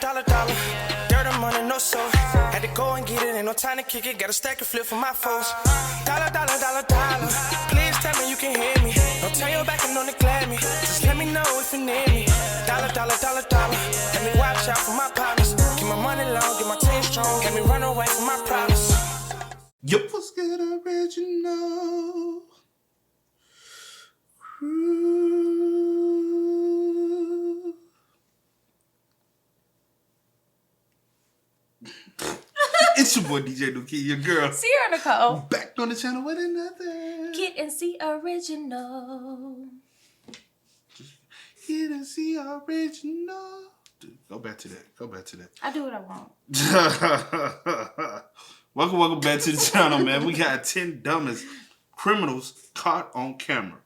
dollar. Dirt and money, no soul. Had to go and get it, ain't no time to kick it. Got a stack of flip for my foes. Dollar. Please tell me you can hear me. Don't turn your back and don't neglect me. Just let me know if you need me. Dollar. Let me watch out for my partners. Keep my money long, get my team strong. Let me run away from my problems. Yo, what's good, original? It's your boy DJ Nuki, your girl Sierra Nicole. back on the channel with another Kid and C original. Kid and C original. Dude, go back to that. I do what I want. Welcome back to the channel, man. We got 10 dumbest criminals caught on camera.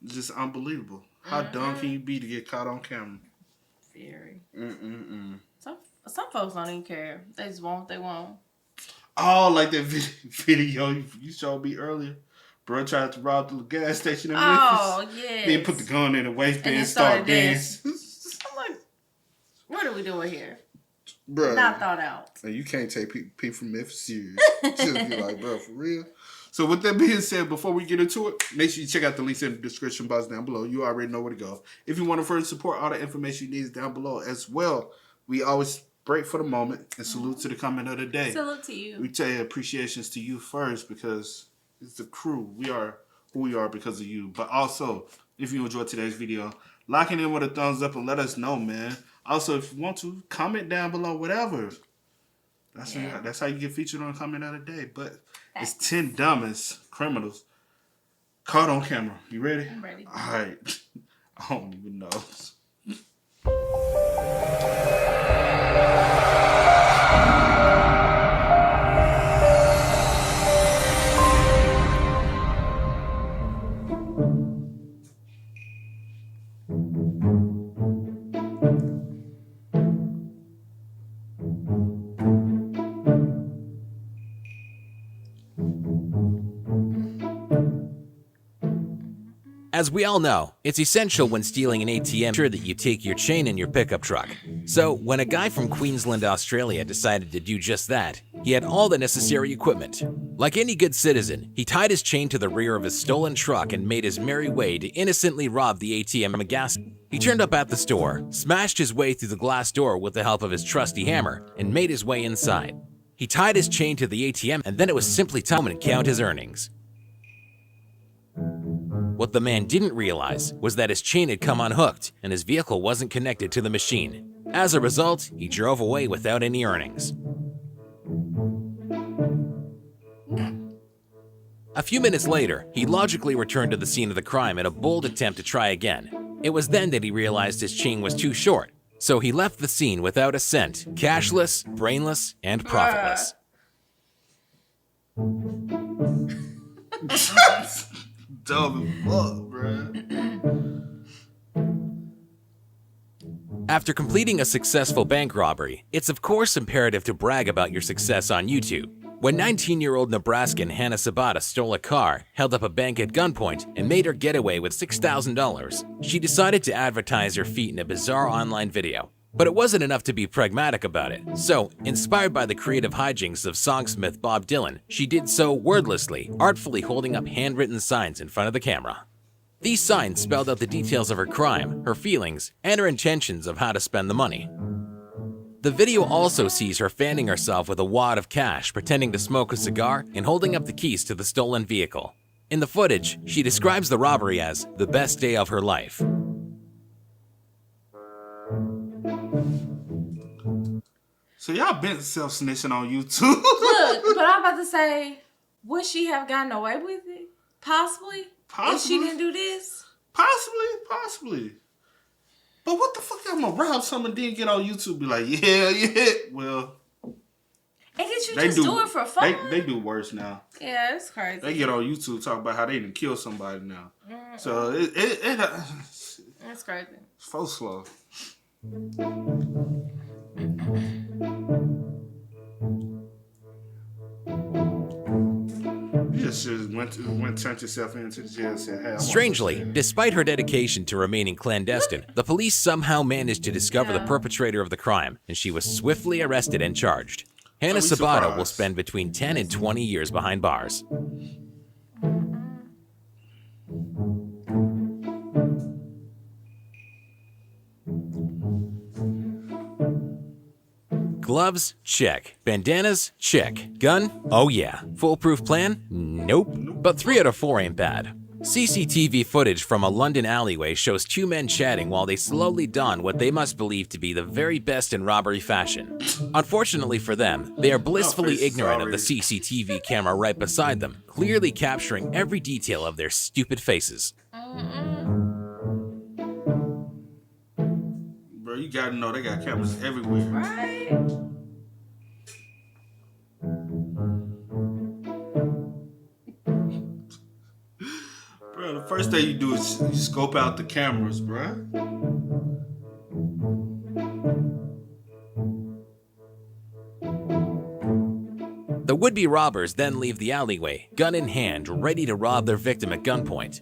It's just unbelievable. How dumb can you be to get caught on camera? Very. Some folks don't even care. They just want what they want. Oh, like that video you showed me earlier. Bro tried to rob the gas station in Memphis. Oh, yeah. Then put the gun in the waistband and start dancing. I'm like, what are we doing here? Bro. Not thought out. You can't take people from Memphis serious. Just be like, bro, for real? So with that being said, before we get into it, make sure you check out the links in the description box down below. You already know where to go. If you want to further support, all the information you need is down below as well. We always break for the moment and salute to the comment of the day. Salute to you. We tell you appreciations to you first because it's the crew. We are who we are because of you. But also, if you enjoyed today's video, lock it in with a thumbs up and let us know, man. Also, if you want to, comment down below, whatever. That's how you get featured on Comment of the Day. But it's 10 dumbest criminals caught on camera. You ready? I'm ready. All right. I don't even know. As we all know, it's essential when stealing an ATM that you take your chain in your pickup truck. So when a guy from Queensland, Australia decided to do just that, he had all the necessary equipment. Like any good citizen, he tied his chain to the rear of his stolen truck and made his merry way to innocently rob the ATM of gas. He turned up at the store, smashed his way through the glass door with the help of his trusty hammer, and made his way inside. He tied his chain to the ATM and then it was simply time to count his earnings. What the man didn't realize was that his chain had come unhooked and his vehicle wasn't connected to the machine. As a result, he drove away without any earnings. A few minutes later, he logically returned to the scene of the crime in a bold attempt to try again. It was then that he realized his chain was too short, so he left the scene without a cent, cashless, brainless, and profitless. Dumb as fuck, bruh. After completing a successful bank robbery, it's of course imperative to brag about your success on YouTube. When 19-year-old Nebraskan Hannah Sabata stole a car, held up a bank at gunpoint, and made her getaway with $6,000, she decided to advertise her feat in a bizarre online video. But it wasn't enough to be pragmatic about it, so, inspired by the creative hijinks of songsmith Bob Dylan, she did so wordlessly, artfully holding up handwritten signs in front of the camera. These signs spelled out the details of her crime, her feelings, and her intentions of how to spend the money. The video also sees her fanning herself with a wad of cash, pretending to smoke a cigar, and holding up the keys to the stolen vehicle. In the footage, she describes the robbery as the best day of her life. So y'all been self-snitching on YouTube. Look, but I'm about to say, would she have gotten away with it? Possibly. If she didn't do this? Possibly. But what the fuck, I'm gonna rob someone then get on YouTube and be like, yeah. Well. And did you just do it for fun? They do worse now. Yeah, it's crazy. They get on YouTube talking about how they didn't kill somebody now. So That's crazy. It's so slow. You just should have turned yourself into the jail and said, hey, I want Strangely, this. despite her dedication to remaining clandestine, the police somehow managed to discover the perpetrator of the crime, and she was swiftly arrested and charged. Hannah we Sabata will surprised? spend between 10 and 20 years behind bars. Gloves? Check. Bandanas? Check. Gun? Oh yeah. Foolproof plan? Nope. But 3 out of 4 ain't bad. CCTV footage from a London alleyway shows 2 men chatting while they slowly don what they must believe to be the very best in robbery fashion. Unfortunately for them, they are blissfully ignorant of the CCTV camera right beside them, clearly capturing every detail of their stupid faces. Bro, you gotta know they got cameras everywhere. Right? Bro, the first thing you do is you scope out the cameras, bro. The would-be robbers then leave the alleyway, gun in hand, ready to rob their victim at gunpoint.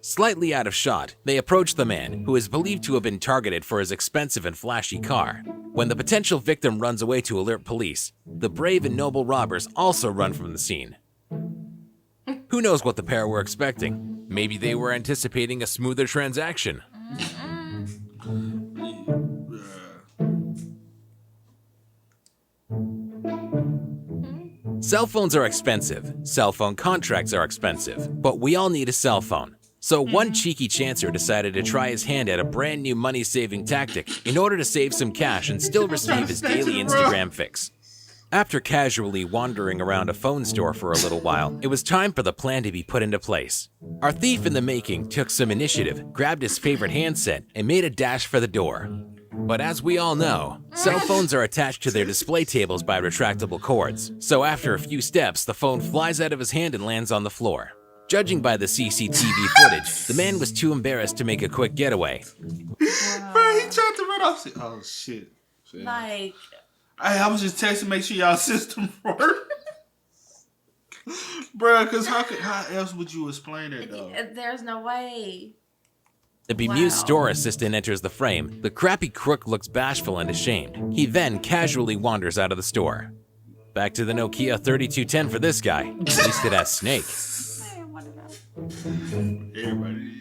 Slightly out of shot, they approach the man, who is believed to have been targeted for his expensive and flashy car. When the potential victim runs away to alert police, the brave and noble robbers also run from the scene. Who knows what the pair were expecting? Maybe they were anticipating a smoother transaction. Cell phones are expensive, cell phone contracts are expensive, but we all need a cell phone. So one cheeky chancer decided to try his hand at a brand new money-saving tactic in order to save some cash and still receive his daily Instagram fix. After casually wandering around a phone store for a little while, it was time for the plan to be put into place. Our thief in the making took some initiative, grabbed his favorite handset, and made a dash for the door. But as we all know, cell phones are attached to their display tables by retractable cords, so after a few steps, the phone flies out of his hand and lands on the floor. Judging by the CCTV footage, the man was too embarrassed to make a quick getaway. Bro, he tried to run off. Oh, shit. Like, Hey, I was just texting, make sure y'all system work. Bro, because how else would you explain it, though? there's no way. The bemused Wow. store assistant enters the frame. The crappy crook looks bashful and ashamed. He then casually wanders out of the store. Back to the Nokia 3210 for this guy. At least it has Snake. Man, what about? Everybody.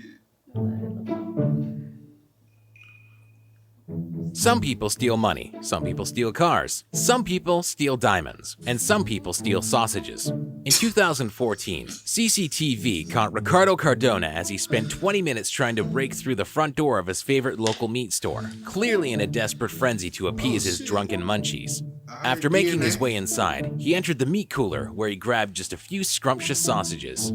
Some people steal money, some people steal cars, some people steal diamonds, and some people steal sausages. In 2014, CCTV caught Ricardo Cardona as he spent 20 minutes trying to break through the front door of his favorite local meat store, clearly in a desperate frenzy to appease his drunken munchies. After making his way inside, he entered the meat cooler where he grabbed just a few scrumptious sausages.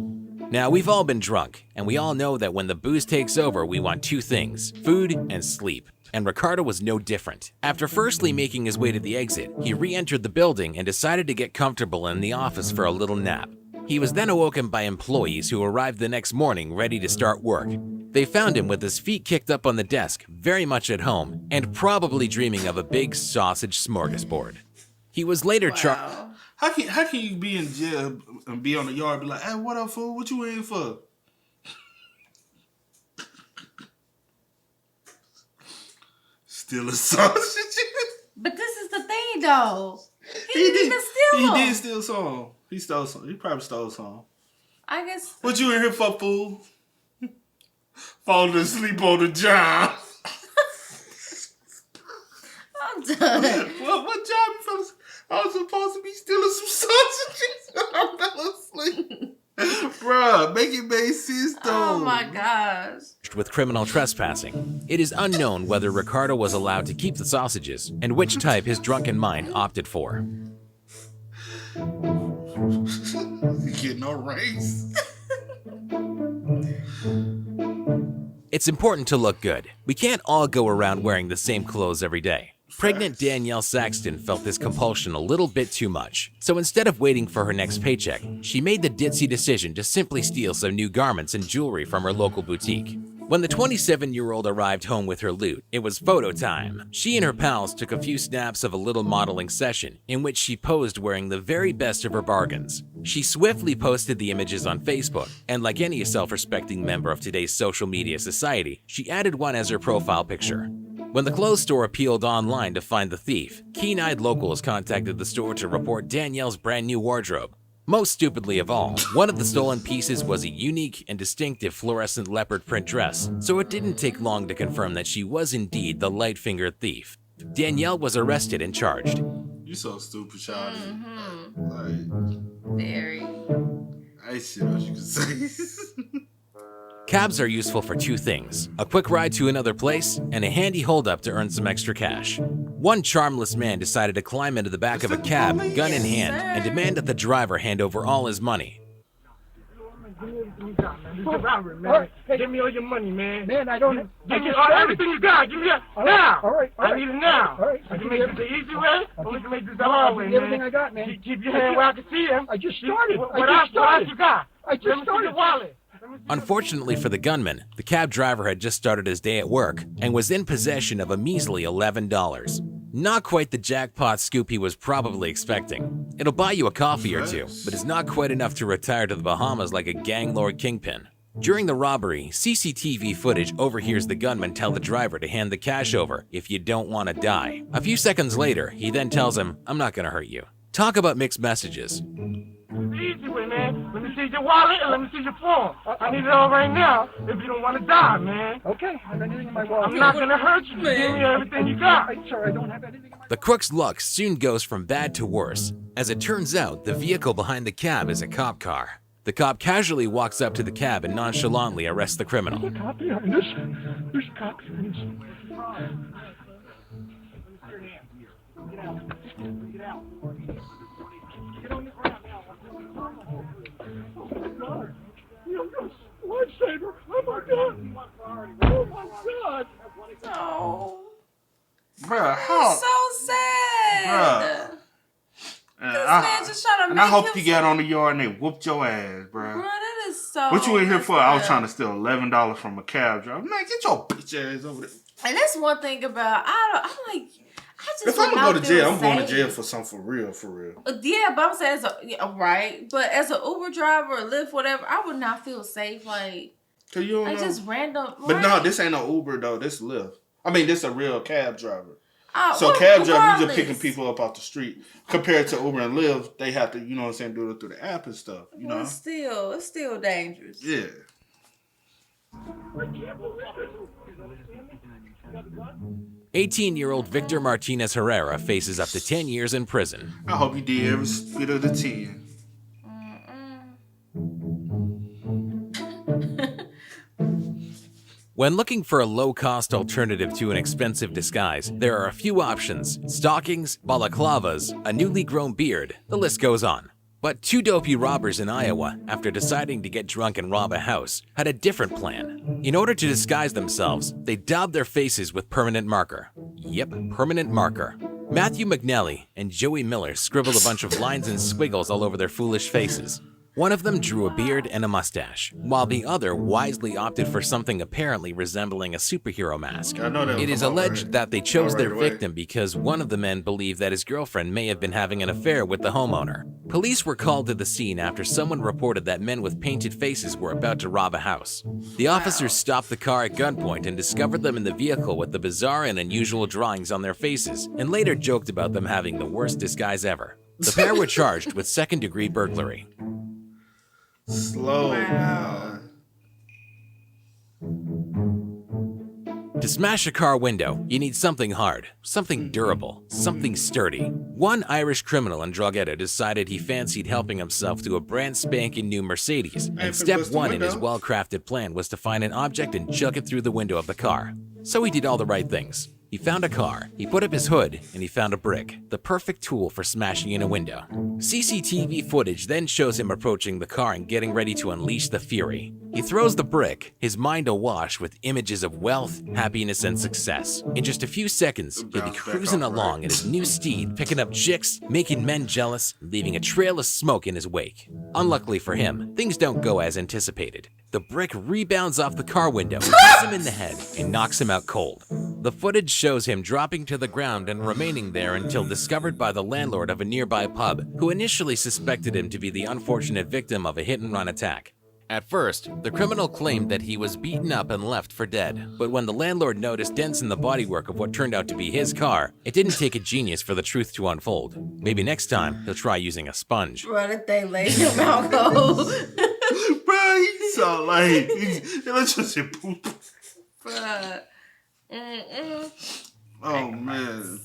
Now, we've all been drunk, and we all know that when the booze takes over, we want 2 things, food and sleep. And Ricardo was no different. After firstly making his way to the exit, he re-entered the building and decided to get comfortable in the office for a little nap. He was then awoken by employees who arrived the next morning ready to start work. They found him with his feet kicked up on the desk, very much at home, and probably dreaming of a big sausage smorgasbord. He was later charged. Wow. How can you be in jail and be on the yard and be like, hey, what up, fool? What you in for? Steal a sausage. But this is the thing, though. He didn't even steal He them. did steal some. He stole some. He probably stole some. I guess. What you in here for, fool? Falling asleep on the job. I'm done. What job you from? I was supposed to be stealing some sausages when I fell asleep. Bruh, make it make sense though. Oh my gosh. with criminal trespassing. It is unknown whether Ricardo was allowed to keep the sausages and which type his drunken mind opted for. You get no raise. It's important to look good. We can't all go around wearing the same clothes every day. Pregnant Danielle Saxton felt this compulsion a little bit too much, so instead of waiting for her next paycheck, she made the ditzy decision to simply steal some new garments and jewelry from her local boutique. When the 27-year-old arrived home with her loot, it was photo time. She and her pals took a few snaps of a little modeling session in which she posed wearing the very best of her bargains. She swiftly posted the images on Facebook, and like any self-respecting member of today's social media society, she added one as her profile picture. When the clothes store appealed online to find the thief, keen-eyed locals contacted the store to report Danielle's brand new wardrobe. Most stupidly of all, one of the stolen pieces was a unique and distinctive fluorescent leopard print dress, so it didn't take long to confirm that she was indeed the light-fingered thief. Danielle was arrested and charged. You so stupid, child. Very. I ain't shit else you can say. Cabs are useful for two things: a quick ride to another place and a handy holdup to earn some extra cash. One charmless man decided to climb into the back of a cab, gun in hand, and demand that the driver hand over all his money. Give me all your money, man. Man, I don't. Give me everything you got. Give me that now. All right. I need it now. All right. We can make this the easy way, or we can make this the hard way, man. Everything I got, man. Keep your hand where I can see them. I just started. What else you got? I just Let me see started. your wallet. Unfortunately for the gunman, the cab driver had just started his day at work and was in possession of a measly $11. Not quite the jackpot scoop he was probably expecting. It'll buy you a coffee or two, but it's not quite enough to retire to the Bahamas like a gang lord kingpin. During the robbery, CCTV footage overhears the gunman tell the driver to hand the cash over if you don't want to die. A few seconds later, he then tells him, "I'm not gonna hurt you." Talk about mixed messages. The easy way, man. Let me see your wallet and let me see your phone. I need it all right now if you don't want to die, man. Okay, I have anything in my wallet. I'm not going to hurt you. Give me everything you got. Sorry, I don't have anything in my The crook's luck soon goes from bad to worse. As it turns out, the vehicle behind the cab is a cop car. The cop casually walks up to the cab and nonchalantly arrests the criminal. There's a cop behind us. There's a cop behind us. Get out. Get on the ground now. Oh, my God. Lifesaver. Oh, my God. Oh, my God. Oh, Bruh, how? so sad. Bruh. This man just trying to And make I hope him you got on the yard and they whooped your ass, bruh. Bro, that is so. What you in here messed for? I was up. trying to steal $11 from a cab driver. Man, get your bitch ass over there. And that's one thing about I just. If I'm would gonna go not to jail, feel I'm going to safe. jail for something for real, for real. Yeah, but I'm saying right. But as an Uber driver or Lyft, whatever, I would not feel safe. Like, Cause you don't like know. just random. But right? no, this ain't no Uber though. This Lyft. I mean, this a real cab driver. So well, cab drivers, you regardless. just picking people up off the street. Compared to Uber and Lyft, they have to, you know what I'm saying, do it through the app and stuff. You know? It's still dangerous. Yeah. 18-year-old Victor Martinez Herrera faces up to 10 years in prison. I hope you did every bit of the 10. When looking for a low-cost alternative to an expensive disguise, there are a few options: stockings, balaclavas, a newly grown beard, the list goes on. But two dopey robbers in Iowa, after deciding to get drunk and rob a house, had a different plan. In order to disguise themselves, they daubed their faces with permanent marker. Yep, permanent marker. Matthew McNally and Joey Miller scribbled a bunch of lines and squiggles all over their foolish faces. One of them drew a beard and a mustache, while the other wisely opted for something apparently resembling a superhero mask. I know that It is come out alleged right. that they chose their Right away. victim because one of the men believed that his girlfriend may have been having an affair with the homeowner. Police were called to the scene after someone reported that men with painted faces were about to rob a house. The officers stopped the car at gunpoint and discovered them in the vehicle with the bizarre and unusual drawings on their faces, and later joked about them having the worst disguise ever. The pair were charged with second-degree burglary. Slow, man. To smash a car window, you need something hard, something durable, something sturdy. One Irish criminal and drug addict decided he fancied helping himself to a brand spanking new Mercedes, and step bust the one in his window. well-crafted plan was to find an object and chuck it through the window of the car. So he did all the right things. He found a car, he put up his hood, and he found a brick, the perfect tool for smashing in a window. CCTV footage then shows him approaching the car and getting ready to unleash the fury. He throws the brick, his mind awash with images of wealth, happiness, and success. In just a few seconds, he'll be cruising along in his new steed, picking up chicks, making men jealous, leaving a trail of smoke in his wake. Unluckily for him, things don't go as anticipated. The brick rebounds off the car window, hits him in the head, and knocks him out cold. The footage shows him dropping to the ground and remaining there until discovered by the landlord of a nearby pub, who initially suspected him to be the unfortunate victim of a hit-and-run attack. At first, the criminal claimed that he was beaten up and left for dead, but when the landlord noticed dents in the bodywork of what turned out to be his car, it didn't take a genius for the truth to unfold. Maybe next time, he'll try using a sponge. Bro, that thing laid him out cold. Bro, he's so like, let's just say poop. Bruh. Oh, man.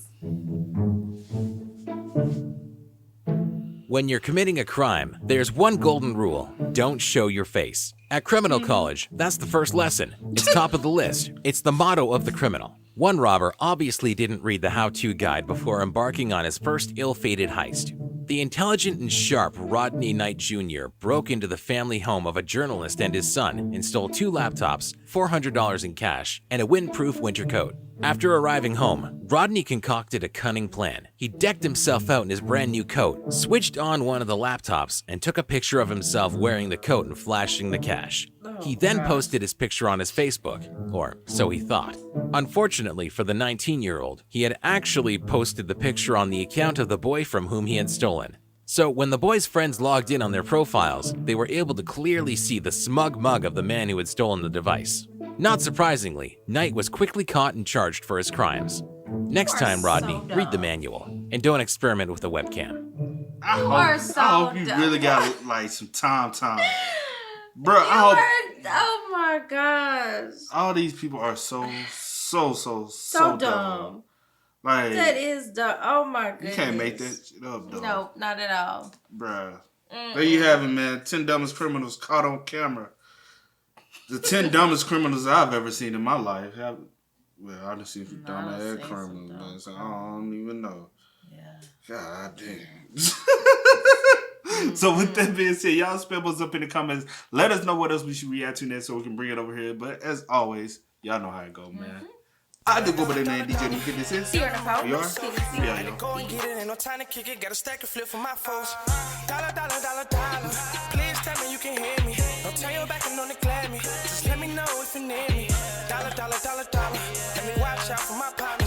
When you're committing a crime, there's one golden rule: don't show your face. At criminal college, that's the first lesson. It's top of the list. It's the motto of the criminal. One robber obviously didn't read the how-to guide before embarking on his first ill-fated heist. The intelligent and sharp Rodney Knight Jr. broke into the family home of a journalist and his son and stole 2 laptops, $400 in cash, and a windproof winter coat. After arriving home, Rodney concocted a cunning plan. He decked himself out in his brand new coat, switched on one of the laptops, and took a picture of himself wearing the coat and flashing the cash. He then posted his picture on his Facebook, or so he thought. Unfortunately for the 19-year-old, he had actually posted the picture on the account of the boy from whom he had stolen. So when the boy's friends logged in on their profiles, they were able to clearly see the smug mug of the man who had stolen the device. Not surprisingly, Knight was quickly caught and charged for his crimes. Next time, Rodney, read the manual, and don't experiment with a webcam. I hope you really got like some time. Bro, Oh my gosh. all these people are so dumb. Like, That is dumb. Oh my goodness. you can't make that shit up, though. No, not at all. Bruh. There you have it, man. 10 dumbest criminals caught on camera. The 10 dumbest criminals I've ever seen in my life. Well, I done seen some dumb ass criminals, man. So I don't even know. Yeah. God damn. So with that being said, y'all spam us up in the comments. Let us know what else we should react to next so we can bring it over here. But as always, y'all know how it go, man. I do go by the name DJ New Business Inquries. Here in the house. You are? Yeah, yo. Go and get it, ain't no time to kick it. Got a stack and flip for my foes. Dollar. Please tell me you can hear me. Don't turn your back and don't neglect me. Just let me know if you need me. Dollar. Let me watch out for my partner.